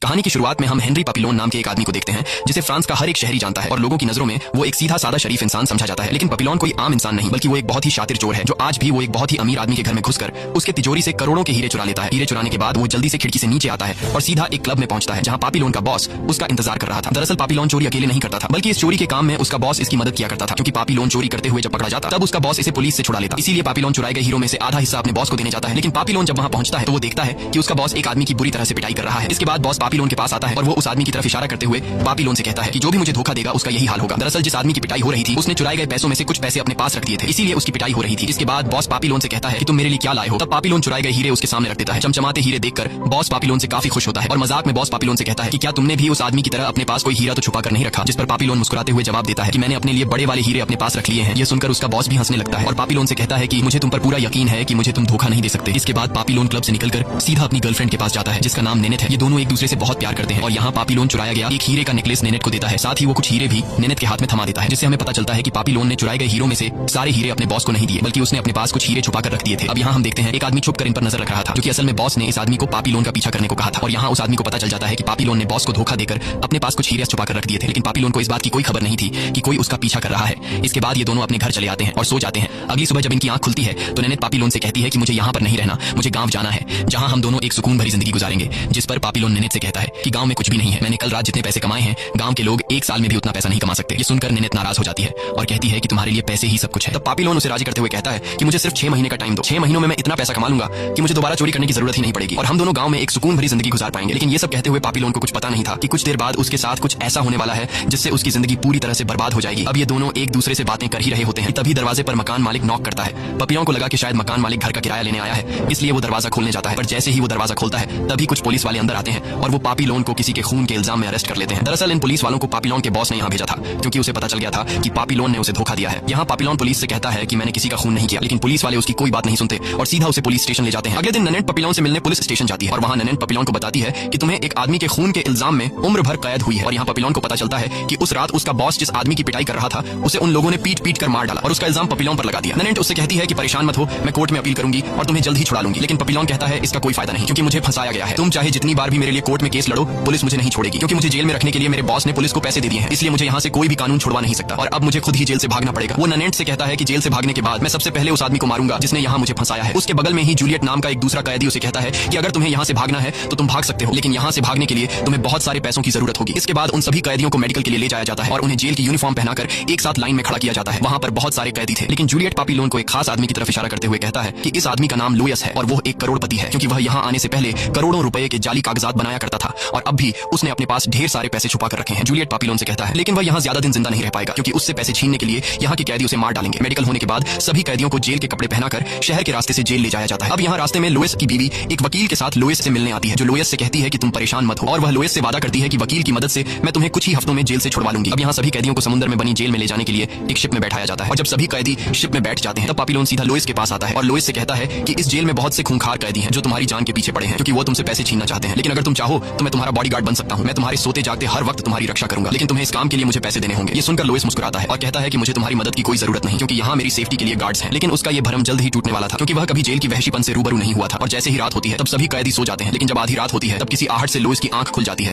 कहानी की शुरुआत में हम हेनरी पापिलोन नाम के एक आदमी को देखते हैं जिसे फ्रांस का हर एक शहरी जानता है और लोगों की नजरों में वो एक सीधा सादा शरीफ इंसान समझा जाता है। लेकिन पापिलोन कोई आम इंसान नहीं बल्कि वो एक बहुत ही शातिर चोर है जो आज भी वो एक बहुत ही अमीर आदमी के घर में घुसकर उसके तिजोरी से करोड़ों के हीरे चुरा लेता है। हीरे चुराने के बाद वो जल्दी से खिड़की से नीचे आता है और सीधा एक क्लब में पहुंचता है जहां पापिलोन का बॉस उसका इंतजार कर रहा था। दरअसल पापिलोन चोरी अकेले नहीं करता था बल्कि इस चोरी के काम में उसका बॉस इसकी मदद किया करता था, क्योंकि पापिलोन चोरी करते हुए जब पकड़ा जाता तब उसका बॉस इसे पुलिस से छुड़ा लेता। इसीलिए पापिलोन चुराए गए हीरो में से आधा हिस्सा अपने बॉस को देने जाता है। लेकिन पापिलोन जब वहां पहुंचता है तो वो देखता है कि उसका बॉस एक आदमी की बुरी तरह से पिटाई कर रहा है। इसके बाद बॉस पापिलोन के पास आता है और वो उस आदमी की तरफ इशारा करते हुए पापिलोन से कहता है कि जो भी मुझे धोखा देगा उसका यही हाल होगा। दरअसल जिस आदमी की पिटाई हो रही थी उसने चुराए गए पैसों में से कुछ पैसे अपने पास रख दिए थे, इसीलिए उसकी पिटाई हो रही थी। इसके बाद बॉस पापिलोन से कहता है कि तुम मेरे लिए क्या लाए हो। तब पापिलोन चुराए गए हीरे उसके सामने रख देता है। चमचमाते हीरे देखकर बॉस पापिलोन से काफी खुश होता है और मजाक में बॉस पापिलोन से कहता है कि क्या तुमने भी उस आदमी की तरह अपने पास कोई हीरा तो छुपा कर नहीं रखा। जिस पर पापिलोन मुस्कुराते हुए जवाब देता है कि मैंने अपने लिए बड़े वाले हीरे अपने पास रख लिए हैं। ये सुनकर उसका बॉस भी हंसने लगता है और पापिलोन से कहता है कि मुझे तुम पर पूरा यकीन है कि मुझे तुम धोखा नहीं दे सकते। इसके बाद पापिलोन क्लब से निकलकर सीधा अपनी गर्लफ्रेंड के पास जाता है जिसका नाम नेनेट है। ये दोनों एक दूसरे से बहुत प्यार करते हैं और यहाँ पापिलोन चुराया गया एक हीरे का नेकलेस नेनेट को देता है। साथ ही वो कुछ हीरे भी नेनेट के हाथ में थमा देता है, जिससे हमें पता चलता है कि पापिलोन ने चुराए गए हीरों में से सारे हीरे अपने बॉस को नहीं दिए बल्कि उसने अपने पास कुछ हीरे छुपा कर रख दिए थे। अब यहाँ हम देखते हैं एक आदमी छुप कर इन पर नजर रख रहा था, क्योंकि असल में बॉस ने इस आदमी को पापिलोन का पीछा करने को कहा था। और यहाँ उस आदमी को पता चल जाता है कि पापिलोन ने बॉस को धोखा देकर अपने पास कुछ हीरे छुपा कर रख दिए थे। लेकिन पापिलोन को इस बात की कोई खबर नहीं थी कि कोई उसका पीछा कर रहा है। इसके बाद ये दोनों अपने घर चले आते हैं और सो जाते हैं। अगली सुबह जब इनकी आंख खुलती है तो नेनेट पापिलोन से कहती है कि मुझे यहाँ पर नहीं रहना, मुझे गांव जाना है जहां हम दोनों एक सुकून भरी जिंदगी गुजारेंगे। जिस पर पापिलोन नेनेट से कहता है कि गांव में कुछ भी नहीं है, मैंने कल रात जितने पैसे कमाए हैं गांव के लोग एक साल में भी उतना पैसा नहीं कमा सकते। ये सुनकर नेनेट नाराज हो जाती है और कहती है कि तुम्हारे लिए पैसे ही सब कुछ है। तब पापिलोन उसे राजी करते हुए कहता है कि मुझे सिर्फ 6 महीने का टाइम दो, 6 महीनों में मैं इतना पैसा कमा लूंगा कि मुझे दोबारा चोरी करने की जरूरत ही नहीं पड़ेगी और हम दोनों गांव में एक सुकून भरी जिंदगी गुजार पाएंगे। लेकिन ये सब कहते हुए पापिलोन को कुछ पता नहीं था कि कुछ देर बाद उसके साथ कुछ ऐसा होने वाला है जिससे उसकी जिंदगी पूरी तरह से बर्बाद हो जाएगी। अब ये दोनों एक दूसरे से बातें कर ही रहे होते हैं, तभी दरवाजे पर मकान मालिक नॉक करता है। पापिलोन को लगा कि शायद मकान मालिक घर का किराया लेने आया है, इसलिए वो दरवाजा खोलने जाता है। पर जैसे ही वो दरवाजा खोलता है तभी कुछ पुलिस वाले अंदर आते हैं और वो पापिलोन को किसी के खून के इल्जाम में अरेस्ट कर लेते हैं। दरअसल इन पुलिस वालों को पापिलोन के बॉस ने यहाँ भेजा था, क्योंकि उसे पता चल गया था कि पापिलोन ने उसे धोखा दिया है। यहाँ पापिलोन पुलिस से कहता है कि मैंने किसी का खून नहीं किया, लेकिन पुलिस वाले उसकी कोई बात नहीं सुनते और सीधा उसे पुलिस स्टेशन ले जाते हैं। अगले दिन ननेट पापिलोन से मिलने पुलिस स्टेशन जाती है और वहाँ ननेट पापिलोन को बताती है कि तुम्हें एक आदमी के खून के इल्जाम में उम्र भर कैद हुई है। और यहाँ पापिलोन को पता चलता है कि उस रात उसका बॉस जिस आदमी की पिटाई कर रहा था उसे उन लोगों ने पीट पीट कर मार डाला और उसका इल्जाम पापिलोन पर लगा दिया। ननेट उससे कहती है कि परेशान मत हो, मैं कोर्ट में अपील करूंगी और तुम्हें जल्द ही छुड़ा लूंगी। लेकिन पापिलोन कहता है इसका कोई फायदा नहीं, क्योंकि मुझे फंसाया गया है। तुम चाहे जितनी बार भी मेरे लिए कोर्ट में केस लड़ो पुलिस मुझे नहीं छोड़ेगी, क्योंकि मुझे जेल में रखने के लिए मेरे बॉस ने पुलिस को पैसे दे दिए हैं, इसलिए मुझे यहाँ से कोई भी कानून छुड़वा नहीं सकता और अब मुझे खुद ही जेल से भागना पड़ेगा। वो ननेट से कहता है कि जेल से भागने के बाद मैं सबसे पहले उस आदमी को मारूंगा जिसने यहाँ मुझे फंसाया है। उसके बगल में ही जूलियट नाम का एक दूसरा कैदी उसे कहता है कि अगर तुम्हें यहाँ से भागना है तो तुम भाग सकते हो, लेकिन यहाँ से भागने के लिए तुम्हें बहुत सारे पैसों की जरूरत होगी। इसके बाद उन सभी कैदियों को मेडिकल के लिए ले जाया जाता है और उन्हें जेल की यूनिफॉर्म पहनाकर एक साथ लाइन में खड़ा किया जाता है। वहाँ पर बहुत सारे कैदी थे, लेकिन जूलियट पापिलोन को एक खास आदमी की तरफ इशारा करते हुए कहता है कि इस आदमी का नाम लुइस है और वो एक करोड़पति है, क्योंकि वह यहाँ आने से पहले करोड़ों रुपए के जाली कागजात बनाया करता था और अब भी उसने अपने पास ढेर सारे पैसे छुपा कर रखे हैं। जूलियट पापिलोन से कहता है लेकिन वह यहाँ ज्यादा दिन जिंदा नहीं रह पाएगा, क्योंकि उससे पैसे छीनने के लिए यहाँ के कैदी उसे मार डालेंगे। मेडिकल होने के बाद सभी कैदियों को जेल के कपड़े पहनाकर शहर के रास्ते से जेल ले जाया जाता है। अब यहाँ रास्ते में लुइस की बीवी एक वकील के साथ लुइस से मिलने आती है, जो लुइस से कहती है कि तुम परेशान मत हो और वह लुइस से वादा करती है कि वकील की मदद से मैं तुम्हें कुछ ही हफ्तों में जेल से छुड़वा लूंगी। अब यहाँ सभी कैदियों को समुद्र में बनी जेल में ले जाने के लिए एक शिप में बैठाया जाता है और जब सभी कैदी शिप में बैठ जाते हैं तब पापिलोन सीधा लुइस के पास आता है और लुइस से कहता है कि इस जेल में बहुत से खूंखार कैदी हैं जो तुम्हारी जान के पीछे पड़े हैं, क्योंकि वो तुमसे पैसे छीनना चाहते हैं। लेकिन अगर तुम चाहो तो मैं तुम्हारा बॉडीगार्ड बन सकता हूँ, मैं तुम्हारे सोते जागते हर वक्त तुम्हारी रक्षा करूंगा, लेकिन तुम्हें इस काम के लिए मुझे पैसे देने होंगे। ये सुनकर लुइस मुस्कुराता है और कहता है कि मुझे तुम्हारी मदद की कोई जरूरत नहीं, क्योंकि यहाँ मेरी सेफ्टी के लिए गार्ड्स हैं। लेकिन उसका ये भरम जल्द ही टूटने वाला था, क्योंकि वह कभी जेल की वहशीपन से रूबरू नहीं हुआ था और जैसे ही रात होती है तब सभी कैदी सो जाते हैं। लेकिन जब आधी रात होती है तब किसी आहट से लुइस की आंख खुल जाती है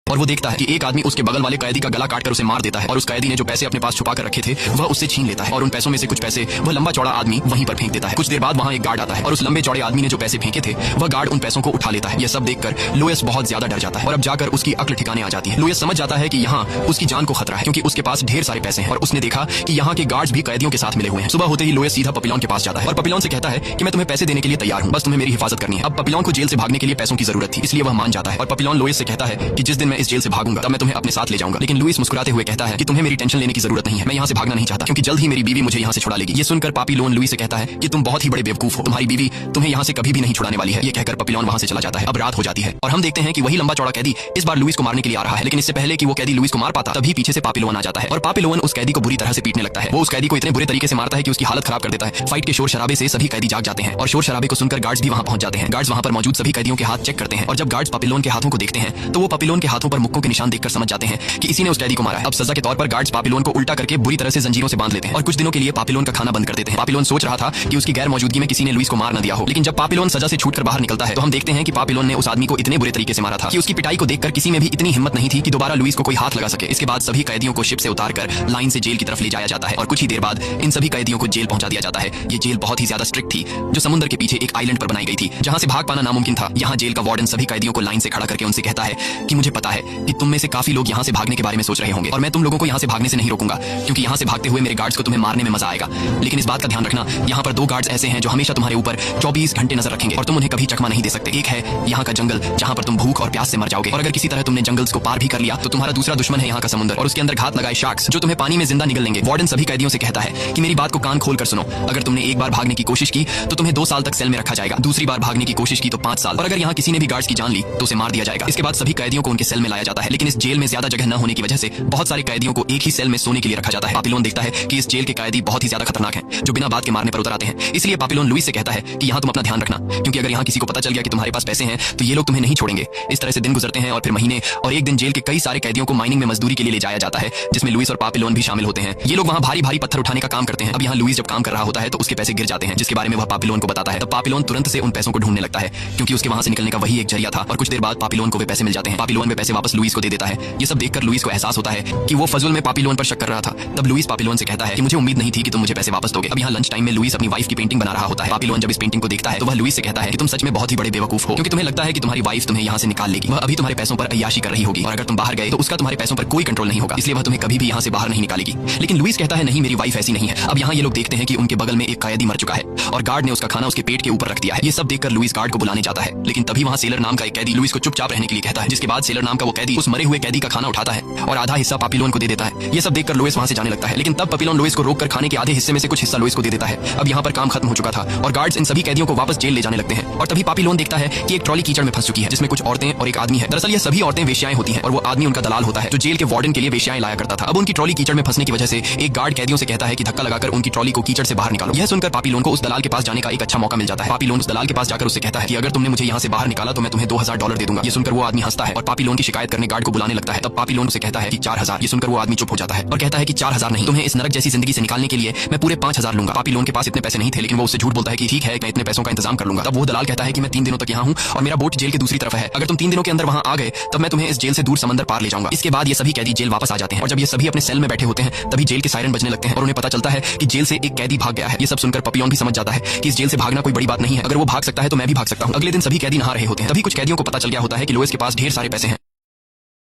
और वो देखता है कि एक आदमी उसके बगल वाले कैदी का गला काटकर उसे मार देता है और उस कैदी ने जो पैसे अपने पास छुपा कर रखे थे वह उससे छीन लेता है और उन पैसों में से कुछ पैसे वह लंबा चौड़ा आदमी वहीं पर फेंक देता है। कुछ देर बाद वहाँ एक गार्ड आता है और उस लंबे चौड़े आदमी ने जो पैसे फेंके थे वह गार्ड उन पैसों को उठा लेता है। यह सब देखकर लुइस बहुत ज्यादा डर जाता है और अब जाकर उसकी अक्ल ठिकाने आ जाती है। लुइस समझ जाता है कि यहाँ उसकी जान को खतरा है, क्योंकि उसके पास ढेर सारे पैसे हैं और उसने देखा कि यहाँ के गार्ड्स भी कैदियों के साथ मिले हुए हैं। सुबह होते ही लुइस सीधा पापिलोन के पास जाता है और पापिलोन से कहता है कि मैं तुम्हें पैसे देने के लिए तैयार हूँ, बस तुम्हें मेरी हिफाजत करनी है। अब पापिलोन को जेल से भागने के लिए पैसों की जरूरत थी, इसलिए वह मान जाता है और पापिलोन लुइस से कहता है कि जिस दिन मैं इस जेल से भागूंगा मैं तुम्हें अपने साथ ले जाऊंगा। लेकिन लुइस मुस्कुराते हुए कहता है कि तुम्हें मेरी टेंशन लेने की जरूरत नहीं है, मैं यहाँ से भागना नहीं चाहता, क्योंकि जल्द ही मेरी बीवी मुझे यहाँ से छुड़ा लेगी। ये सुनकर पापिलोन लुइस से कहता है कि तुम बहुत ही बड़े बेवकूफ हो, तुम्हारी बीवी तुम्हें यहाँ से कभी भी नहीं छुड़ाने वाली है। ये कहकर पापिलोन वहाँ से चला जाता है। अब रात हो जाती है और हम देखते हैं कि वही लंबा चौड़ा कैदी इस बार लुइस को मारने के लिए आ रहा है, लेकिन इससे पहले कि वो कैदी लुइस को मार पाता तभी पीछे से पापिलोन आ जाता है और पापिलोन उस कैदी को बुरी तरह से पीटने लगता है। वो उस कैदी को इतने बुरे तरीके से मारता है कि उसकी हालत खराब कर देता है। फाइट के शोर शराबे से सभी कैदी जाग जाते हैं और शोर शराबे को सुनकर गार्ड्स भी वहाँ पहुंच जाते हैं। गार्ड्स वहाँ पर मौजूद सभी कैदियों के हाथ चेक करते हैं और जब गार्ड्स पापिलोन के हाथों को देखते हैं तो वो पापिलोन के हाथों हाथों पर मुक्कों के निशान देखकर समझ जाते हैं कि इसी ने उस कैदी को मारा है। अब सजा के तौर पर गार्ड्स पापिलोन को उल्टा करके बुरी तरह से जंजीरों से बांध लेते हैं और कुछ दिनों के लिए पापिलोन का खाना बंद कर देते हैं। पापिलोन सोच रहा था कि उसकी गैर मौजूदगी में किसी ने लुइस को मार न दिया हो, लेकिन जब पापिलोन सजा से छूटकर बाहर निकलता है तो हम देखते हैं कि पापिलोन ने उस आदमी को इतने बुरे तरीके से मारा था कि उसकी पिटाई को देखकर किसी में भी इतनी हिम्मत नहीं थी कि दोबारा लुइस को कोई हाथ लगा सके। इसके बाद सभी कैदियों को शिप से उतारकर लाइन से जेल की तरफ ले जाया जाता है और कुछ ही देर बाद इन सभी कैदियों को जेल पहुंचा दिया जाता है। ये जेल बहुत ही ज्यादा स्ट्रिक्ट थी, जो समुद्र के पीछे एक आइलैंड पर बनाई गई थी, जहां से भाग पाना नामुमकिन था। यहाँ जेल का वार्डन सभी कैदियों को लाइन से खड़ा करके उनसे कहता है कि मुझे पता है कि तुम में से काफी लोग यहाँ से भागने के बारे में सोच रहे होंगे और मैं तुम लोगों को यहाँ से भागने से नहीं रोकूंगा, क्योंकि यहाँ से भागते हुए मेरे गार्ड्स को तुम्हें मारने में मजा आएगा। लेकिन इस बात का ध्यान रखना, यहाँ पर 2 गार्ड्स ऐसे हैं जो हमेशा तुम्हारे ऊपर 24 घंटे नजर रखेंगे और तुम उन्हें कभी चकमा नहीं दे सकते। एक है यहाँ का जंगल, जहाँ पर तुम भूख और प्यास से मर जाओगे, और अगर किसी तरह तुमने जंगल्स को पार भी कर लिया तो तुम्हारा दूसरा दुश्मन है यहाँ का समुद्र और उसके अंदर घात लगाए शार्क्स, जो तुम्हें पानी में जिंदा निगल लेंगे। वार्डन सभी कैदियों से कहता है कि मेरी बात को कान खोल कर सुनो, अगर तुमने एक बार भागने की कोशिश की तो तुम्हें 2 साल तक सेल में रखा जाएगा, दूसरी बार भागने की कोशिश की तो 5 साल, और अगर यहाँ किसी ने भी गार्ड्स की जान ली तो उसे मार दिया जाएगा। इसके बाद सभी कैदियों को उनके सेल में लाया जाता है, लेकिन इस जेल में ज्यादा जगह न होने की वजह से बहुत सारे कैदियों को एक ही सेल में सोने के लिए रखा जाता है। पापिलोन देखता है कि इस जेल के कैदी बहुत ही ज्यादा खतरनाक हैं, जो बिना बात के मारने पर उतर आते हैं। इसलिए पापिलोन लुइस से कहता है कि यहाँ तुम अपना ध्यान रखना, क्योंकि अगर यहाँ किसी को पता चल गया कि तुम्हारे पास पैसे हैं तो ये लोग तुम्हें नहीं छोड़ेंगे। इस तरह से दिन गुजरते हैं और फिर महीने, और एक दिन जेल के कई सारे कैदियों को माइनिंग में मजदूरी के लिए ले जाया जाता है, जिसमें लुइस और पापिलोन भी शामिल होते हैं। ये लोग वहाँ भारी भारी पत्थर उठाने का काम करते हैं। अब यहाँ लुइस जब काम कर रहा होता है तो उसके पैसे गिर जाते हैं, जिसके बारे में वह पापिलोन को बताता है। तब पापिलोन तुरंत से उन पैसों को ढूंढने लगता है, क्योंकि उसके वहां से निकलने का वही एक जरिया था, और कुछ देर बाद पापिलोन को वे पैसे मिल जाते हैं। पापिलोन वे पैसे वापस लुइस को दे देता है। ये सब देखकर लुइस को एहसास होता है कि वो फजूल में पापिलोन पर शक कर रहा था। तब लुइस पापिलोन से कहता है कि मुझे उम्मीद नहीं थी कि तुम मुझे पैसे वापस दोगे। अब यहाँ लंच टाइम में लुइस अपनी वाइफ की पेंटिंग बना रहा होता है। पापिलोन जब इस पेंटिंग को देखता है तो वह लुइस से कहता है कि तुम सच में बहुत ही बड़े बेवकूफ हो, क्योंकि तुम्हें लगता है कि तुम्हारी वाइफ तुम्हें यहाँ से निकाल लेगी। वह अभी तुम्हारे पैसों पर अय्याशी कर रही होगी, और अगर तुम बाहर गए तो उसका तुम्हारे पैसों पर कोई कंट्रोल नहीं होगा, इसलिए वह तुम्हें कभी भी यहाँ से बाहर नहीं निकालेगी। लेकिन लुइस कहता है नहीं, मेरी वाइफ ऐसी नहीं है। अब यहाँ ये लोग देखते हैं कि उनके बगल में एक कैदी मर चुका है और गार्ड ने उसका खाना उसके पेट के ऊपर रख दिया है। ये सब देखकर लुइस गार्ड को बुलाने जाता है, लेकिन तभी वहाँ सेलर नाम का एक कैदी लुइस को चुपचाप रहने के लिए कहता है, जिसके बाद सेलर नाम का वो कैदी उस मरे हुए कैदी का खाना उठाता है और आधा हिस्सा पापिलोन को दे देता है। ये सब देखकर लुइस वहाँ से जाने लगता है, लेकिन तब पापिलोन लुइस को रोककर खाने के आधे हिस्से में से कुछ हिस्सा लुइस को दे देता है। अब यहाँ पर काम खत्म हो चुका था और गार्ड्स इन सभी कैदियों को वापस जेल ले जाने लगते हैं, और तभी पापिलोन देखता है कि एक ट्रॉली कीचड़ में फंस चुकी है, जिसमें कुछ औरतें और एक आदमी है। दरअसल ये सभी औरतें वेश्याएं होती हैं और वो आदमी उनका दलाल होता है, जो जेल के वार्डन के लिए वेश्याएं लाया करता था। अब उनकी ट्रॉली कीचड़ में फंसने की वजह से एक गार्ड कैदियों से कहता है कि धक्का लगाकर उनकी ट्रॉली को कीचड़ से बाहर निकालो। यह सुनकर पापिलोन को उस दलाल के पास जाने का एक अच्छा मौका मिल जाता है। पापिलोन उस दलाल के पास जाकर उससे कहता है कि अगर तुमने मुझे यहाँ से बाहर निकाला तो मैं तुम्हें $2000 दे दूंगा। ये सुनकर वो आदमी हंसता है और पापिलोन की शिकायत करने गार्ड को बुलाने लगता है। तब पापिलोन उसे कहता है कि 4000। ये सुनकर वो आदमी चुप हो जाता है और कहता है कि 4000 नहीं, तुम्हें इस नरक जैसी जिंदगी से निकालने के लिए मैं पूरे 5000 लूंगा। पापिलोन के पास इतने पैसे नहीं थे, लेकिन वो उससे झूठ बोलता है कि ठीक है, मैं इतने पैसों का इंतजाम कर लूंगा। तब वो दलाल कहता है कि मैं 3 दिनों तक यहाँ हूँ और मेरा बोट जेल के दूसरी तरफ है। अगर तुम 3 दिनों के अंदर वहाँ आ गए तब मैं तुम्हें इस जेल से दूर समंदर पार ले जाऊंगा। इसके बाद ये सभी कैदी जेल वापस आ जाते हैं, और जब ये सभी अपने सेल में बैठे होते हैं तभी जेल के सायरन बजने लगते हैं और उन्हें पता चलता है कि जेल से एक कैदी भाग गया है। ये सब सुनकर पापिलोन भी समझ जाता है कि इस जेल से भागना कोई बड़ी बात नहीं है, अगर वो भाग सकता है तो मैं भी भाग सकता हूँ। अगले दिन सभी कैदी नहा रहे होते हैं, तभी कुछ कैदियों को पता चल गया होता है कि लुइस के पास ढेर सारे पैसे हैं,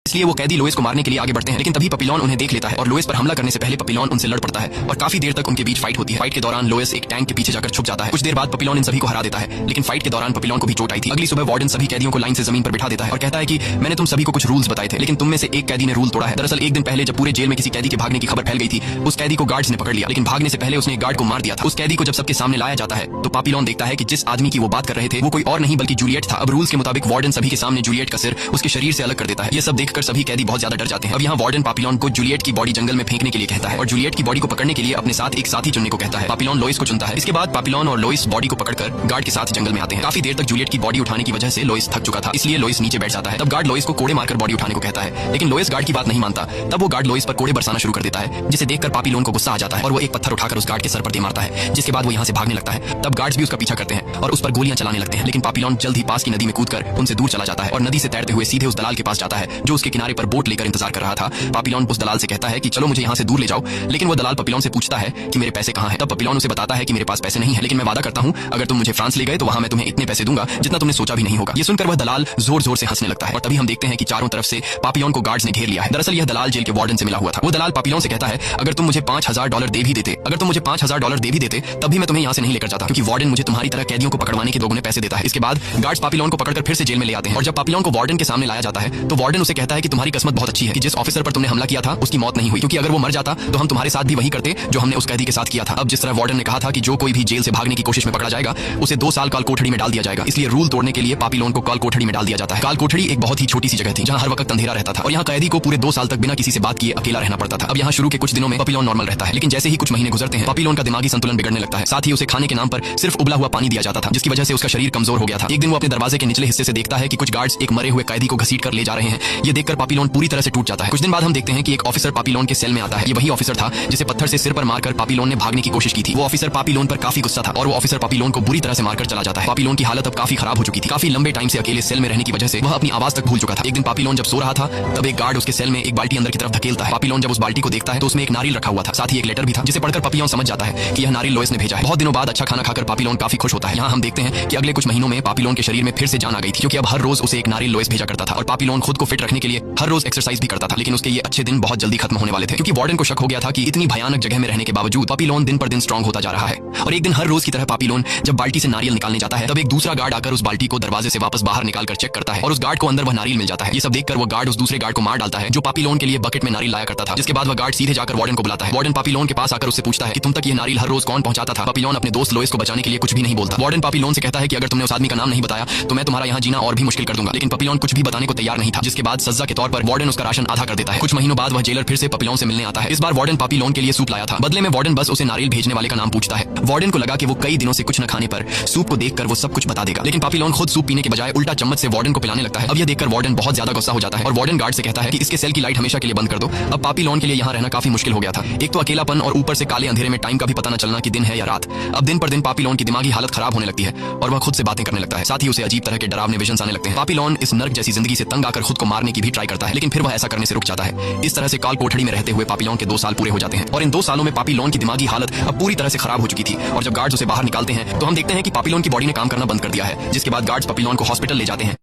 इसलिए वो कैदी लुइस को मारने के लिए आगे बढ़ते हैं। लेकिन तभी पापिलोन उन्हें देख लेता है और लुइस पर हमला करने से पहले पापिलोन उनसे लड़ पड़ता है और काफी देर तक उनके बीच फाइट होती है। फाइट के दौरान लुइस एक टैंक के पीछे जाकर छुप जाता है। कुछ देर बाद पापिलोन इन सभी को हरा देता है, लेकिन फाइट के दौरान पापिलोन को भी चोट आई थी। अगली सुबह वार्डन सभी कैदियों को लाइन से जमीन पर बिठा देता है और कहता है कि मैंने तुम सभी को कुछ रूल्स बताए थे, लेकिन तुम में से एक कैदी ने रूल तोड़ा है। दरअसल एक दिन पहले जब पूरे जेल में किसी कैदी के भागने की खबर फैल गई थी, उस कैदी को गार्ड्स ने पकड़ लिया, लेकिन भागने से पहले उसने एक गार्ड को मार दिया था। उस कैदी को जब सबके सामने लाया जाता है तो पापिलोन देखता है कि जिस आदमी की वो बात कर रहे थे वो कोई और नहीं बल्कि जूलियट था। अब रूल्स के मुताबिक वार्डन सभी के सामने जूलियट का सिर उसके शरीर से अलग कर देता है। ये सब देखकर सभी कैदी बहुत ज्यादा डर जाते हैं। अब यहाँ वार्डन पापिलोन को जूलियट की बॉडी जंगल में फेंकने के लिए कहता है और जूलियट की बॉडी को पकड़ने के लिए अपने साथ एक साथी चुनने को कहता है। पापिलोन लोइस को चुनता है। इसके बाद पापिलोन और लोइस बॉडी को पकड़कर गार्ड के साथ जंगल में आते हैं। काफी देर तक जूलियट की बॉडी उठाने की वजह से लोइस थक चुका था, इसलिए लोइस नीचे बैठ जाता है। तब गार्ड लोइस को कोड़े मारकर बॉडी उठाने को कहता है, लेकिन लोइस गार्ड की बात नहीं मानता। तब वो गार्ड लोइस पर कोड़े बरसाना शुरू कर देता है, जिसे देखकर पापिलोन को गुस्सा आ जाता है और वो एक पत्थर उठाकर उस गार्ड के सर पर दे मारता है, जिसके बाद वो यहाँ से भागने लगता है। तब गार्ड्स भी उसका पीछा करते हैं और उस पर गोलियां चलाने लगते हैं, लेकिन पापिलोन जल्द ही पास की नदी में कूदकर उनसे दूर चला जाता है और नदी से तैरते हुए सीधे उस दलाल के पास जाता है जो उसके किनारे पर बोट लेकर इंतजार कर रहा था। पापिलोन उस दलाल से कहता है कि चलो मुझे यहाँ से दूर ले जाओ, लेकिन वो दलाल पापिलोन से पूछता है कि मेरे पैसे कहाँ हैं। तब पापिलोन उसे बताता है कि मेरे पास पैसे नहीं है, लेकिन मैं वादा करता हूँ अगर तुम मुझे फ्रांस ले गए तो वहाँ मैं तुम्हें इतने पैसे दूंगा जितना तुमने सोचा भी नहीं होगा। ये सुनकर वह दलाल जोर जोर से हंसने लगता है और तभी हम देखते हैं कि चारों तरफ से पापिलोन को गार्ड्स ने घेर लिया है। दरअसल यह दलाल जेल के वार्डन से मिला हुआ था। वो दलाल पापिलोन से कहता है अगर तुम मुझे $5000 दे भी देते, अगर तुम मुझे $5000 दे भी देते तब भी मैं तुम्हें यहाँ से नहीं लेकर जाता, क्योंकि वार्डन मुझे तुम्हारी तरह कैदियों को पकड़वाने के दोगुने पैसे देता है। इसके बाद गार्ड्स पापिलोन को पकड़कर फिर से जेल में ले आते हैं और जब पापिलोन को वार्डन के सामने लाया जाता है तो वार्डन उसे कहता है कि तुम्हारी किस्मत बहुत अच्छी है कि जिस ऑफिसर पर तुमने हमला किया था उसकी मौत नहीं हुई, क्योंकि अगर वो मर जाता तो हम तुम्हारे साथ भी वही करते जो हमने उस कैदी के साथ किया था। अब जिस तरह वार्डन ने कहा था कि जो कोई भी जेल से भागने की कोशिश में पकड़ा जाएगा उसे 2 साल काल कोठड़ी में डाल दिया जाएगा, इसलिए रूल तोड़ने के लिए पापिलोन को काल कोठड़ी में डाल दिया जाता है। काल कोठड़ी एक बहुत ही छोटी सी जगह थी जहां हर वक्त अंधेरा रहता था और यहाँ कैदी को पूरे 2 साल तक बिना किसी से बात किए अकेला रहना पड़ता था। अब यहाँ शुरू के कुछ दिनों में पापिलोन नॉर्मल रहता है, लेकिन जैसे ही कुछ महीने गुजरते हैं पापिलोन का दिमागी संतुलन बिगड़ने लगता है। साथ ही उसे खाने के नाम पर सिर्फ उबला हुआ पानी दिया जाता था, जिसकी वजह से उसका शरीर कमजोर हो गया था। एक दिन वो अपने दरवाजे के निचले हिस्से से देखता है कि कुछ गार्ड्स एक मरे हुए कैदी को घसीट कर ले जा रहे हैं। ये देखकर पापीलोन पूरी तरह से टूट जाता है। कुछ दिन बाद हम देखते हैं कि एक ऑफिसर पापीलोन के सेल में आता है। ये वही ऑफिसर था जिसे पत्थर से सिर पर मारकर पापीलोन ने भागने की कोशिश की थी। वो ऑफिसर पापीलोन पर काफी गुस्सा था और वो ऑफिसर पापीलोन को बुरी तरह से मारकर चला जाता है। पापीलोन की हालत अब काफी खराब हो चुकी थी। काफी लंबे टाइम से अकेले सेल में रहने की वजह से वह अपनी आवाज तक भूल चुका था। एक दिन पापीलोन जब सो रहा था तब एक गार्ड उसके सेल में एक बाल्टी अंदर की तरफ धकेलता है। पापीलोन जब उस बाल्टी को देखता है तो उसमें एक नारियल रखा हुआ था, साथ ही एक लेटर भी था जिसे पढ़कर पापीलोन समझ जाता है कि यह नारियल लोएस ने भेजा है। बहुत दिनों बाद अच्छा खाना खाकर पापीलोन काफी खुश होता है। यहाँ हम देखते हैं कि अगले कुछ महीनों में पापीलोन के शरीर में फिर से जान आ गई थी, क्योंकि अब हर रोज उसे एक नारियल लोएस भेजा करता था और पापीलोन खुद को फिट रखने के लिए हर रोज एक्सरसाइज भी करता था। लेकिन उसके ये अच्छे दिन बहुत जल्दी खत्म होने वाले थे, क्योंकि वार्डन को शक हो गया था कि इतनी भयानक जगह में रहने के बावजूद पापीलोन दिन पर दिन स्ट्रांग होता जा रहा है। और एक दिन हर रोज की तरह पापीलोन जब बाल्टी से नारियल निकालने जाता है तब एक दूसरा गार्ड आकर उस बाल्टी को दरवाजे से वापस बाहर निकालकर चेक करता है और उस गार्ड को अंदर वह नारियल मिल जाता है। ये सब देखकर वो गार्ड उस दूसरे गार्ड को मार डालता है जो पापीलोन के लिए बकेट में नारियल लाया करता था। जिसके बाद वह गार्ड सीधे जाकर वार्डन को बुलाता है। वार्डन पापीलोन के पास आकर उससे पूछता है कि तुम तक ये नारियल हर रोज कौन पहुंचाता था। पापीलोन अपने दोस्त लोएस को बचाने के लिए कुछ भी नहीं बोलता। वार्डन पापीलोन से कहता है कि अगर तुमने उस आदमी का नाम नहीं बताया तो मैं तुम्हारा यहाँ जीना और भी मुश्किल कर दूंगा। लेकिन पापीलोन कुछ भी बताने को तैयार नहीं था। जिसके बाद सजा के तौर पर वार्डन उसका राशन आधा कर देता है। कुछ महीनों बाद वह जेलर फिर से पापीलोन से मिलने आता है। इस बार वार्डन पापीलोन के लिए सूप लाया था। बदले में वार्डन बस उसे नारियल भेजने वाले का नाम पूछता है। वार्डन को लगा कि वो कई दिनों से कुछ न खाने पर सूप को देखकर वो सब कुछ बता देगा, लेकिन पापीलोन खुद सूप पीने के बजाय उल्टा चम्मच से वार्डन को पिलाने लगता है। अब यह देखकर वार्डन बहुत ज्यादा गुस्सा हो जाता है और वार्डन गार्ड से कहता है कि इसके सेल की लाइट हमेशा के लिए बंद कर दो। अब पापीलोन के लिए यहाँ रहना काफी मुश्किल हो गया था। एक तो अकेलापन और ऊपर से काले अंधेरे में टाइम का भी पता न चलना कि दिन है या रात। अब दिन पर दिन पापीलोन की दिमागी हालत खराब होने लगती है और वह खुद से बातें करने लगता है। साथ ही उसे अजीब तरह के डरावने विजन्स आने लगते हैं। पापीलोन इस नर्क जैसी जिंदगी से तंग आकर खुद को मारने की भी ट्राई करता है, लेकिन फिर वह ऐसा करने से रुक जाता है। इस तरह से काल कोठड़ी में रहते हुए पापीलोन के 2 साल पूरे हो जाते हैं और इन 2 सालों में पापीलोन की दिमागी हालत अब पूरी तरह से खराब हो चुकी थी। और जब गार्ड्स उसे बाहर निकालते हैं तो हम देखते हैं कि पापीलोन की बॉडी ने काम करना बंद कर दिया है। जिसके बाद गार्ड्स पापीलोन को हॉस्पिटल ले जाते हैं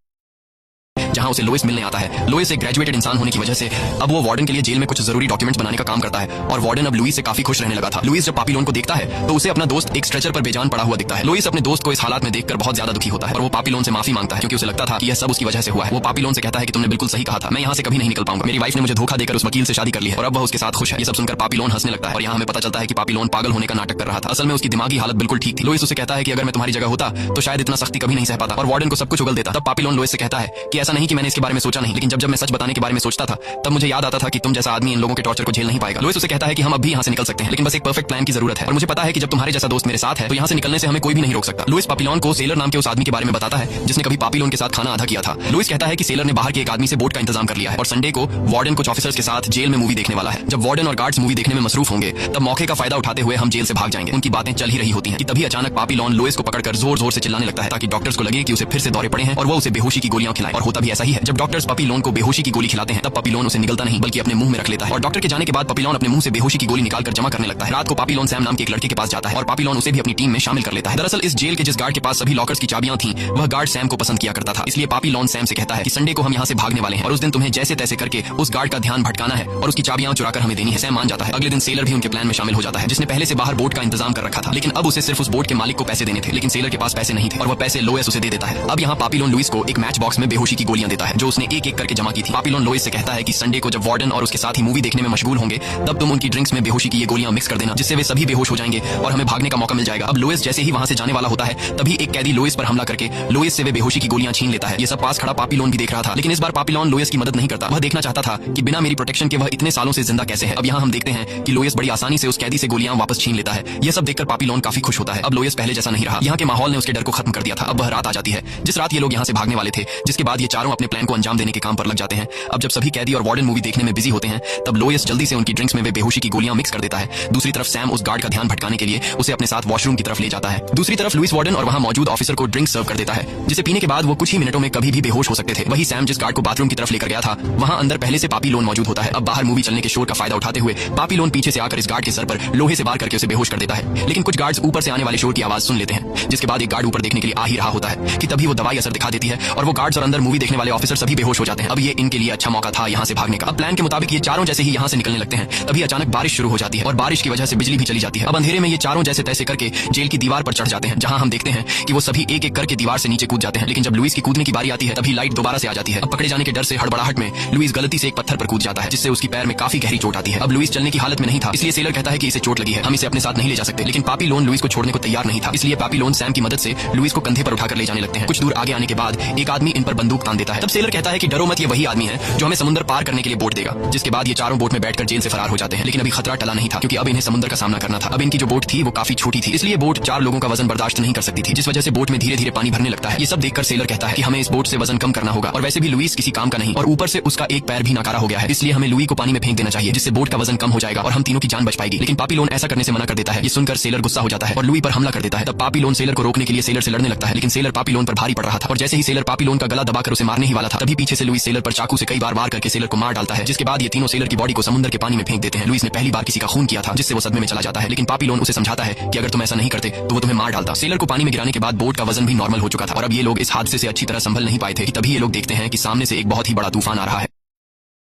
जहां उसे लोएस मिलने आता है। लोएस एक ग्रेजुएटेड इंसान होने की वजह से अब वो वार्डन के लिए जेल में कुछ जरूरी डॉक्यूमेंट्स बनाने का काम करता है और वार्डन अब लुइस से काफी खुश रहने लगा था। लुइस जब पापीलोन को देखता है तो उसे अपना दोस्त एक स्ट्रेचर पर बेजान पड़ा हुआ दिखता है। लुइस अपने दोस्त को इस हालात में देखकर बहुत ज्यादा दुखी होता है और वो पापीलोन से माफी मांगता है, क्योंकि उसे लगता था कि यह सब उसकी वजह से हुआ है। वो पापीलोन से कहता है कि तुमने बिल्कुल सही कहा था, मैं यहाँ से कभी नहीं निकल पाऊंगा। मेरी वाइफ ने मुझे धोखा देकर उस वकील से शादी कर ली है और अब वह उसके साथ खुश है। ये सब सुनकर पापीलोन हंसने लगता है और यहाँ हमें पता चलता है कि पापीलोन पागल होने का नाटक कर रहा था। असल में उसकी दिमागी हालत बिल्कुल ठीक थी। लुइस उसे कहता है कि अगर मैं तुम्हारी जगह होता तो शायद इतना सख्ती कभी नहीं सह पाता और वार्डन को सब कुछ उगल देता। तब पापीलोन लुइस से कहता है कि ऐसा नहीं कि मैंने इसके बारे में सोचा नहीं, लेकिन जब मैं सच बताने के बारे में सोचता था तब मुझे याद आता था कि तुम जैसा आदमी इन लोगों के टॉर्चर को झेल नहीं पाएगा। लुइस उसे कहता है कि हम अब भी यहाँ से निकल सकते हैं, लेकिन बस एक परफेक्ट प्लान की जरूरत है और मुझे पता है कि जब तुम्हारे जैसा दोस्त मेरे साथ है तो यहाँ से निकलने से हमें कोई भी नहीं रोक सकता। लुइस पापीलोन को सेलर नाम के उस आदमी के बारे में बताता है जिसने कभी पापीलोन के साथ खाना आधा किया था। लुइस कहता है कि सेलर ने बाहर के एक आदमी से बोट का इंतजाम कर लिया है और संडे को वार्डन कुछ ऑफिसर्स के साथ जेल में मूवी देखने वाला है। जब वार्डन और गार्ड्स मूवी देखने में मसरूफ होंगे तब मौके का फायदा उठाते हुए हम जेल से भाग जाएंगे। उनकी बातें चल ही रही होती हैं कि तभी अचानक पापीलोन लुइस को पकड़कर जोर जोर से चिल्लाने लगता है ताकि डॉक्टर्स को लगे कि उसे फिर से दौरे पड़े हैं और वो उसे बेहोशी की गोलियां खिलाएं। और होता भी ऐसा ही है। जब डॉक्टर्स पापीलोन को बेहोशी की गोली खिलाते हैं तब पापीलोन उसे निगलता नहीं बल्कि अपने मुंह में रख लेता है और डॉक्टर के जाने के बाद पापीलोन अपने मुंह से बेहोशी की गोली निकालकर जमा करने लगता है। रात को पापीलोन सैम नाम के एक लड़के के पास जाता है और पापीलोन उसे भी अपनी टीम में शामिल कर लेता है। दरअसल इस जेल के जिस गार्ड के पास सभी लॉकर्स की चाबियां थीं वह गार्ड सैम को पसंद किया करता था। इसलिए पापीलोन सैम से कहता है कि संडे को हम यहाँ से भागने वाले हैं और उस दिन तुम्हें जैसे तैसे करके उस गार्ड का ध्यान भटकाना है और उसकी चाबियां चुराकर हमें देनी है। सैम मान जाता है। अगले दिन सेलर भी उनके प्लान में शामिल हो जाता है जिसने पहले से बाहर बोट का इंतजाम कर रखा था, लेकिन अब उसे सिर्फ उस बोट के मालिक को पैसे देने थे। लेकिन सेलर के पास पैसे नहीं थे और वह पैसे लोएस उसे दे देता है। अब यहाँ पापीलोन लुइस को एक मैच बॉक्स में बेहोशी की गोलियां देता है जो उसने एक एक करके जमा की थी। पापीलोन लुइस से कहता है कि संडे को जब वार्डन और उसके साथ ही मूवी देखने में मशगूल होंगे तब तुम उनकी ड्रिंक्स में बेहोशी की ये गोलियां मिक्स कर देना, जिससे वे सभी बेहोश हो जाएंगे और हमें भागने का मौका मिल जाएगा। अब लुइस जैसे ही वहां से जाने वाला होता है तभी एक कैदी लुइस पर हमला करके लुइस से वे बेहोशी की गोलियां छीन लेता है। ये सब पास खड़ा पापीलोन भी देख रहा था, लेकिन इस बार पापीलोन लुइस की मदद नहीं करता। वह देखना चाहता था कि बिना मेरी प्रोटेक्शन के वह इतने सालों से जिंदा कैसे है। अब यहाँ हम देखते हैं कि लुइस बड़ी आसानी से उस कैदी से गोलियां वापस छीन लेता है। यह सब देखकर पापीलोन काफी खुश होता है। अब लुइस पहले जैसा नहीं रहा। यहाँ के माहौल ने उसके डर को खत्म कर दिया था। अब वह रात आ जाती है जिस रात ये लोग यहाँ से भागने वाले थे, जिसके बाद ये चारों अपने प्लान को अंजाम देने के काम पर लग जाते हैं। अब जब सभी कैदी और वार्डन मूवी देखने में बिजी होते हैं तब लुइस जल्दी से उनकी ड्रिंक्स में वे बेहोशी की गोलियां मिक्स कर देता है। दूसरी तरफ सैम उस गार्ड का ध्यान भटकाने के लिए उसे अपने साथ वॉशरूम की तरफ ले जाता है। दूसरी तरफ लुइस वार्डन और वहां मौजूद ऑफिसर को ड्रिंक सर्व कर देता है जिसे पीने के बाद वो कुछ ही मिनटों में कभी भी बेहोश हो सकते थे। वही सैम जिस गार्ड को बाथरूम की तरफ लेकर गया था वहां अंदर पहले से पापीलोन मौजूद होता है। अब बाहर मूवी चलने के शोर का फायदा उठाते हुए पापीलोन पीछे से आकर इस गार्ड के सर पर लोहे से वार करके उसे बेहोश कर देता है। लेकिन कुछ गार्ड्स ऊपर से आने वाले शोर की आवाज सुन लेते हैं, जिसके बाद एक गार्ड ऊपर देखने के लिए आ ही रहा होता है कि तभी वो दवाई असर दिखा देती है और वो गार्ड्स और अंदर मूवी देखने वाले ऑफिसर सभी बेहोश हो जाते हैं। अब ये इनके लिए अच्छा मौका था यहाँ से भागने का। अब प्लान के मुताबिक ये चारों जैसे ही यहाँ से निकलने लगते हैं तभी अचानक बारिश शुरू हो जाती है और बारिश की वजह से बिजली भी चली जाती है। अब अंधेरे में ये चारों जैसे तैसे करके जेल की दीवार पर चढ़ जाते हैं, जहां हम देखते हैं कि वो सभी एक एक करके दीवार से नीचे कूद जाते हैं। लेकिन जब लुइस की कूदने की बारी आती है तभी लाइट दोबारा से आ जाती है। अब पकड़े जाने के डर से हड़बड़ाहट में लुइस गलती से एक पत्थर पर कूद जाता है जिससे उसकी पैर में काफी गहरी चोट आती है। अब लुइस चलने की हालत में नहीं था, इसलिए सेलर कहता है कि इसे चोट लगी है, हम इसे अपने साथ नहीं ले जा सकते। लेकिन पापीलोन लुइस को छोड़ने को तैयार नहीं था, इसलिए पापीलोन सैम की मदद से लुइस को कंधे पर उठाकर ले जाने लगते हैं। कुछ दूर आगे आने के बाद एक आदमी इन पर बंदूक तान देता है है। तब सेलर कहता है कि डरो मत, ये वही आदमी है जो हमें समुद्र पार करने के लिए बोट देगा। जिसके बाद ये चारों बोट में बैठकर जेल से फरार हो जाते हैं। लेकिन अभी खतरा टला नहीं था, क्योंकि अब इन्हें समुद्र का सामना करना था। अब इनकी जो बोट थी वो काफी छोटी थी, इसलिए बोट 4 लोगों का वजन बर्दाश्त नहीं कर सकती थी, जिस वजह से बोट में धीरे धीरे पानी भरने लगता है। ये सब देखकर सेलर कहता है कि हमें इस बोट से वजन कम करना होगा, और वैसे भी लुइस किसी काम का नहीं, और ऊपर से उसका एक पैर भी नाकारा हो गया है, इसलिए हमें लुई को पानी में फेंक देना चाहिए, जिससे बोट का वजन कम हो जाएगा और हम तीनों की जान बच पाएगी। लेकिन पापीलोन ऐसा करने से मना कर देता है। ये सुनकर सेलर गुस्सा हो जाता है और लुई पर हमला कर देता है। तब पापीलोन सेलर को रोकने के लिए सेलर से लड़ने लगता है, लेकिन सेलर पापीलोन पर भारी पड़ रहा था, और जैसे ही सेलर पापीलोन का गला दबाकर उसे मारने ही वाला था, तभी पीछे से लुइस सेलर पर चाकू से कई बार वार करके सेलर को मार डालता है। जिसके बाद ये तीनों सेलर की बॉडी को समुद्र के पानी में फेंक देते हैं। लुइस ने पहली बार किसी का खून किया था, जिससे वो सदमे में चला जाता है, लेकिन पापीलोन उसे समझाता है कि अगर तुम ऐसा नहीं करते तो वो तुम्हें मार डालता। सेलर को पानी में गिराने के बाद बोट का वजन भी नॉर्मल हो चुका था, और अब ये लोग इस हादसे से अच्छी तरह संभल नहीं पाए थे कि तभी ये लोग देखते हैं कि सामने से एक बहुत ही बड़ा तूफान आ रहा है।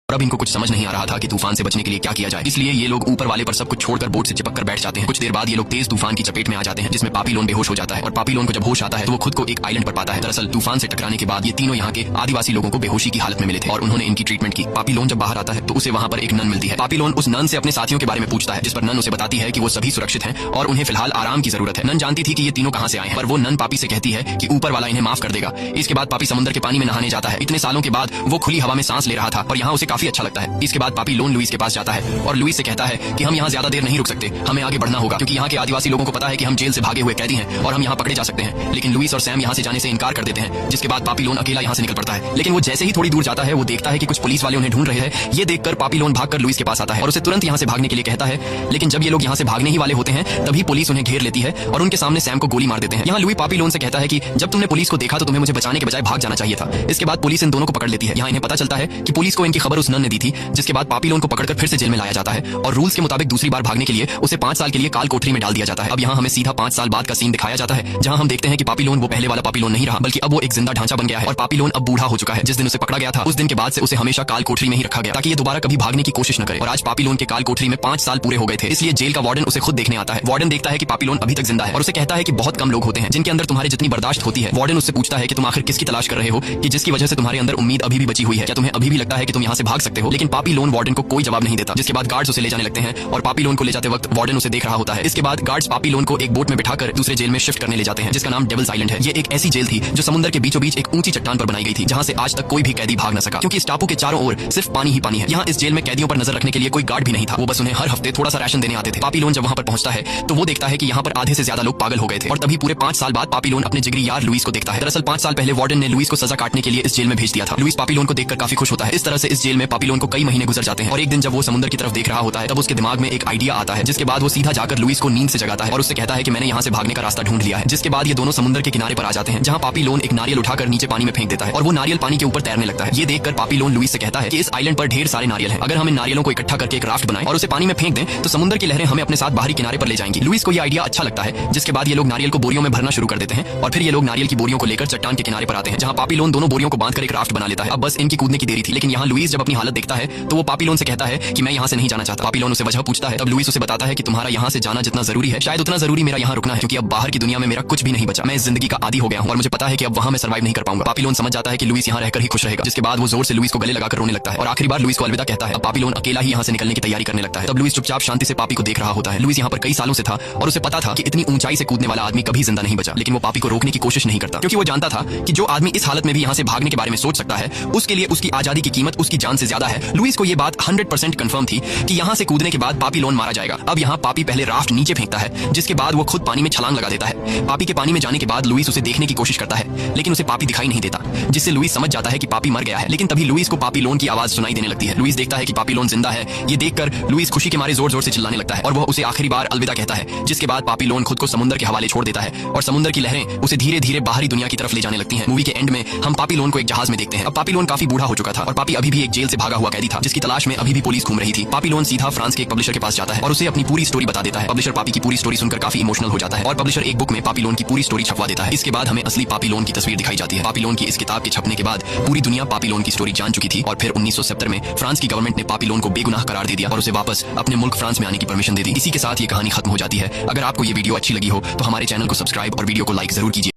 और अब इनको कुछ समझ नहीं आ रहा था कि तूफान से बचने के लिए क्या किया जाए, इसलिए ये लोग ऊपर वाले पर सब कुछ छोड़कर बोट से चिपक कर बैठ जाते हैं। कुछ देर बाद ये लोग तेज तूफान की चपेट में आ जाते हैं, जिसमें पापीलोन बेहोश हो जाता है, और पापीलोन को जब होश आता है तो वो खुद को एक आइलैंड पर पाता है। दरअसल तूफान से टकराने के बाद ये तीनों यहाँ के आदिवासी लोगों को बेहोशी की हालत में मिले थे, और उन्होंने इनकी ट्रीटमेंट की। पापीलोन जब बाहर आता है तो उसे वहाँ पर एक नन मिलती है। पापीलोन उस नन से अपने साथियों के बारे में पूछता है, जिस पर नन उसे बताती है कि वो सभी सुरक्षित हैं और उन्हें फिलहाल आराम की जरूरत है। नन जानती थी कि ये तीनों कहाँ से आए हैं, पर वो नन पापी से कहती है कि ऊपर वाला इन्हें माफ कर देगा। इसके बाद पापी समुद्र के पानी में नहाने जाता है। इतने सालों के बाद वो खुली हवा में सांस ले रहा था और यहाँ उसे काफी अच्छा लगता है। इसके बाद पापीलोन लुइस के पास जाता है और लुइस से कहता है कि हम यहाँ ज्यादा देर नहीं रुक सकते, हमें आगे बढ़ना होगा, क्योंकि यहाँ के आदिवासी लोगों को पता है कि हम जेल से भागे हुए कैदी हैं और हम यहाँ पकड़े जा सकते हैं। लेकिन लुइस और सैम यहाँ से जाने से इनकार कर देते हैं, जिसके बाद पापीलोन अकेला यहाँ से निकल पड़ता है। लेकिन वो जैसे ही थोड़ी दूर जाता है वो देखता है कि कुछ पुलिस वाले उन्हें ढूंढ रहे हैं। ये देखकर पापीलोन भागकर लुइस के पास आता है और उसे तुरंत यहाँ से भागने के लिए कहता है। लेकिन जब ये लोग यहाँ से भागने ही वाले होते हैं तभी पुलिस उन्हें घेर लेती है और उनके सामने सैम को गोली मार देते हैं। यहाँ लुई पापीलोन से कहता है कि जब तुमने पुलिस को देखा तो तुम्हें मुझे बचाने के बजाय भाग जाना चाहिए था। इसके बाद पुलिस इन दोनों को पकड़ लेती है। यहाँ इन्हें पता चलता है कि पुलिस को इनकी खबर उस नन ने दी थी, जिसके बाद पापीलोन को पकड़कर फिर से जेल में लाया जाता है और रूल्स के मुताबिक दूसरी बार भागने के लिए उसे 5 साल के लिए काल कोठरी में डाल दिया जाता है। अब यहाँ हमें सीधा 5 साल बाद का सीन दिखाया जाता है, जहाँ हम देखते हैं कि पापीलोन वो पहले वाला पापीलोन नहीं रहा, बल्कि अब वो एक जिंदा ढांचा बन गया है और पापीलोन अब बूढ़ा हो चुका है। जिस दिन उसे पकड़ा गया था उस दिन के बाद से उसे हमेशा काल कोठरी में ही रखा गया ताकि ये दोबारा कभी भागने की कोशिश न करे। और आज पापीलोन के काल कोठरी में 5 साल पूरे हो गए थे, इसलिए जेल का वार्डन उसे खुद देखने आता है। वार्डन देखता है कि पापीलोन अभी तक जिंदा है और उसे कहता है कि बहुत कम लोग होते हैं जिनके अंदर तुम्हारे जितनी बर्दाश्त होती है। वार्डन उससे पूछता है कि तुम आखिर किसकी तलाश कर रहे हो कि जिसकी वजह से तुम्हारे अंदर उम्मीद अभी भी बची हुई है, क्या तुम्हें अभी भी लगता है कि तुम यहाँ से भाग सकते हो? लेकिन पापीलोन वार्डन को कोई जवाब नहीं देता, जिसके बाद गार्ड्स उसे ले जाने लगते हैं और पापीलोन को ले जाते वक्त वार्डन उसे देख रहा होता है। इसके बाद गार्ड्स पापीलोन को एक बोट में बिठाकर दूसरे जेल में शिफ्ट करने ले जाते हैं, जिसका नाम डेविल्स आइलैंड है। ये एक ऐसी जेल थी जो समुद्र के बीचों बीच एक ऊंची चट्टान पर बनाई गई थी, जहाँ से आज तक कोई भी कैदी भाग न सका, क्योंकि इस टापू के चारों ओर सिर्फ पानी ही पानी है। यहाँ इस जेल में कैदियों पर नजर रखने के लिए कोई गार्ड भी नहीं था, वो बस उन्हें हर हफ्ते थोड़ा सा राशन देने आते थे। पापीलोन जब वहाँ पर पहुंचता है तो वो देखता है कि यहाँ पर आधे से ज्यादा लोग पागल हो गए थे और तभी पूरे 5 साल बाद पापीलोन अपने जिगरी यार लुइस को देखता है। दरअसल 5 साल पहले वार्डन ने लुइस को सजा काटने के लिए इस जेल में भेज दिया था। लुइस पापीलोन को देखकर काफी खुश होता है। इस तरह से इस जेल में पापीलोन को कई महीने गुजर जाते हैं और एक दिन जब वो समुद्र की तरफ देख रहा होता है तब उसके दिमाग में एक आइडिया आता है, जिसके बाद वो सीधा जाकर लुइस को नींद से जगाता है और उससे कहता है कि मैंने यहाँ से भागने का रास्ता ढूंढ लिया है। जिसके बाद ये दोनों समुद्र के किनारे पर आ जाते हैं, जहाँ पापीलोन एक नारियल उठाकर नीचे पानी में फेंक देता है और वो नारियल पानी के ऊपर तैरने लगता है। ये देखकर पापीलोन लुइस से कहता है कि इस आइलैंड पर ढेर सारे नारियल हैं, अगर हम इन नारियलों को इकट्ठा करके एक राफ्ट बनाएं और उसे पानी में फेंक दें तो समुद्र की लहरें हमें अपने साथ बाहरी किनारे पर ले जाएंगी। लुइस को ये आइडिया अच्छा लगता है, जिसके बाद ये लोग नारियल को बोरियों में भरना शुरू कर देते हैं और फिर ये लोग नारियल की बोरियों को लेकर चट्टान के किनारे पर आते हैं, जहाँ पापीलोन दोनों बोरियों को बांधकर एक राफ्ट बना लेता है। अब बस इनकी कूदने की देरी थी, लेकिन यहाँ लुइस जब अपनी हालत देखता है तो वो पापीलोन से कहता है कि मैं यहाँ से नहीं जाना चाहता। पापीलोन उसे वजह पूछता है, तब लुइस उसे बताता है कि तुम्हारा यहाँ से जाना जितना जरूरी है शायद उतना जरूरी मेरा यहाँ रुकना है, क्योंकि अब बाहर की दुनिया में मेरा कुछ भी नहीं बचा। मैं इस जिंदगी का आदी हो गया हूँ और मुझे पता है कि अब वहाँ मैं सर्वाइव नहीं कर पाऊंगा। पापीलोन समझ जाता है कि लुइस यहाँ रहकर ही खुश रहेगा, जिसके बाद वो जोर से लुइस को गले लगाकर रोने लगता है और आखिरी बार लुइस को अलविदा कहता है। अब पापीलोन अकेला ही यहाँ से निकलने की तैयारी करने लगता है। तब लुइस चुपचाप शांति से पापी को देख रहा होता है। लुइस यहाँ पर कई सालों से था और उसे पता था कि इतनी ऊंचाई से कूदने वाला आदमी कभी जिंदा नहीं बचा, लेकिन वो पापी को रोकने की कोशिश नहीं करता, क्योंकि वो जानता था कि जो आदमी इस हालत में भी यहाँ से भागने के बारे में सोच सकता है उसके लिए उसकी आजादी की कीमत उसकी जान से ज्यादा है। लुइस को ये बात 100% कंफर्म थी कि यहाँ से कूदने के बाद पापीलोन मारा जाएगा। अब यहाँ पापी पहले राफ्ट नीचे फेंकता है, जिसके बाद वो खुद पानी में छलांग लगा देता है। पापी के पानी में जाने के बाद लुइस उसे देखने की कोशिश करता है, लेकिन उसे पापी दिखाई नहीं देता, जिससे लुइस समझ जाता है कि पापी मर गया है। लेकिन तभी लुइस को पापीलोन की आवाज सुनाई देने लगती है। लुइस देखता है कि पापीलोन जिंदा है। ये देखकर लुइस खुशी के मारे जोर जोर से चिल्लाने लगता है और वह उसे आखिरी बार अलविदा कहता है, जिसके बाद पापीलोन खुद को समुद्र के हवाले छोड़ देता है और समुद्र की लहरें उसे धीरे धीरे बाहरी दुनिया की तरफ ले जाने लगती हैं। मूवी के एंड में हम पापीलोन को एक जहाज में देखते हैं। अब पापीलोन काफी बूढ़ा हो चुका था और पापी अभी भी एक जेल से भागा हुआ कैदी था, जिसकी तलाश में अभी भी पुलिस घूम रही थी। पापीलोन सीधा फ्रांस के एक पब्लिशर के पास जाता है और उसे अपनी पूरी स्टोरी बता देता है। पब्लिशर पापी की पूरी स्टोरी सुनकर काफी इमोशनल हो जाता है और पब्लिशर एक बुक में पापीलोन की पूरी स्टोरी छपवा देता है। इसके बाद हमें असली पापीलोन की तस्वीर दिखाई जाती है। पापीलोन की इस किताब के छपने के बाद पूरी दुनिया पापीलोन की स्टोरी जान चुकी थी और फिर 1970 में फ्रांस की गवर्नमेंट ने पापीलोन को बेगुनाह करार दे दिया और उसे वापस अपने मुल्क फ्रांस में आने की परमिशन दे दी। इसी के साथ ये कहानी खत्म हो जाती है। अगर आपको ये वीडियो अच्छी लगी हो तो हमारे चैनल को सब्सक्राइब और वीडियो को लाइक जरूर कीजिए।